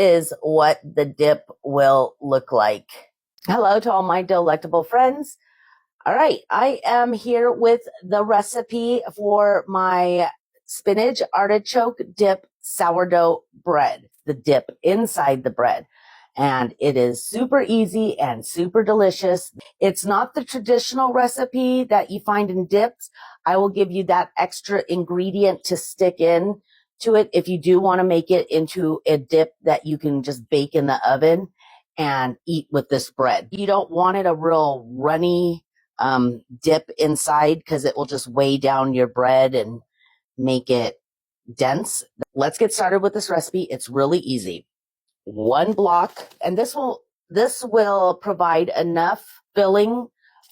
is what the dip will look like. Hello to all my DoughLectable friends. All right, I am here with the recipe for my spinach artichoke dip sourdough bread, the dip inside the bread. And it is super easy and super delicious. It's not the traditional recipe that you find in dips. I will give you that extra ingredient to stick in to it if you do want to make it into a dip that you can just bake in the oven and eat with this bread. You don't want it a real runny dip inside because it will just weigh down your bread and make it dense. Let's get started with this recipe. It's really easy. 1 block, and this will provide enough filling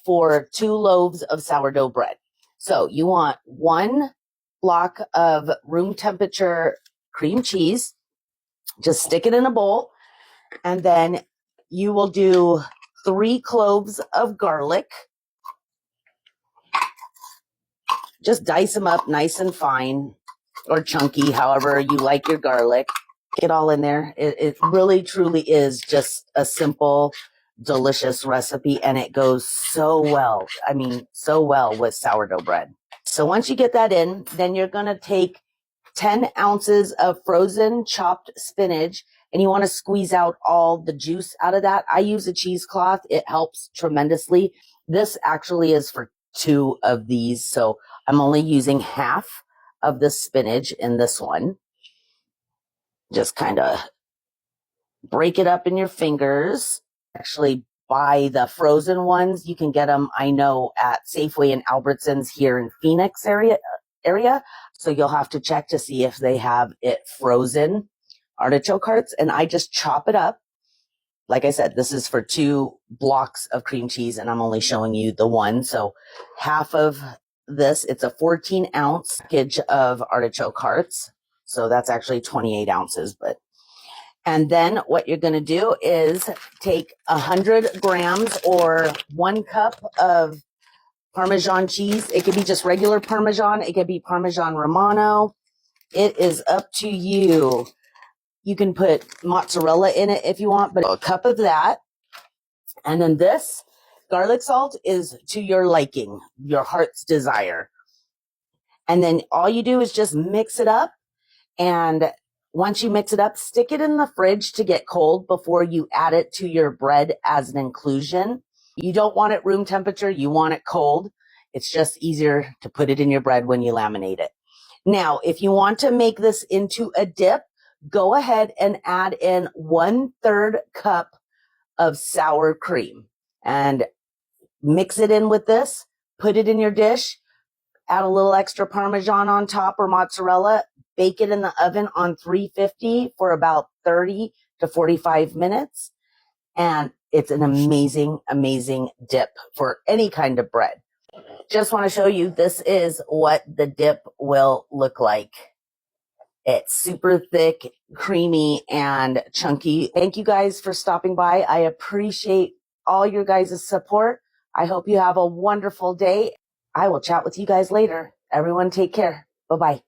for 2 loaves of sourdough bread. So you want 1 block of room temperature cream cheese. Just stick it in a bowl, and then you will do 3 cloves of garlic. Just dice them up nice and fine or chunky, however you like your garlic. Get all in there. It really truly is just a simple, delicious recipe, and it goes so well. I mean, so well with sourdough bread. So once you get that in, then you're going to take 10 ounces of frozen chopped spinach, and you want to squeeze out all the juice out of that. I use a cheesecloth. It helps tremendously. This actually is for 2 of these, so I'm only using half of the spinach in this one. Just kind of break it up in your fingers. Actually, buy the frozen ones. You can get them, I know, at Safeway and Albertsons here in Phoenix area. So you'll have to check to see if they have it frozen, artichoke hearts. And I just chop it up. Like I said, this is for 2 blocks of cream cheese, and I'm only showing you the one. So half of this, it's a 14-ounce package of artichoke hearts. So that's actually 28 ounces. And then what you're going to do is take 100 grams or 1 cup of Parmesan cheese. It could be just regular Parmesan. It could be Parmesan Romano. It is up to you. You can put mozzarella in it if you want, but a cup of that. And then this garlic salt is to your liking, your heart's desire. And then all you do is just mix it up. And once you mix it up, stick it in the fridge to get cold before you add it to your bread as an inclusion. You don't want it room temperature. You want it cold. It's just easier to put it in your bread when you laminate it. Now, if you want to make this into a dip, go ahead and add in 1/3 cup of sour cream and mix it in with this. Put it in your dish. Add a little extra Parmesan on top or mozzarella. Bake it in the oven on 350 for about 30 to 45 minutes. And it's an amazing, amazing dip for any kind of bread. Just want to show you, this is what the dip will look like. It's super thick, creamy, and chunky. Thank you guys for stopping by. I appreciate all your guys' support. I hope you have a wonderful day. I will chat with you guys later. Everyone take care. Bye-bye.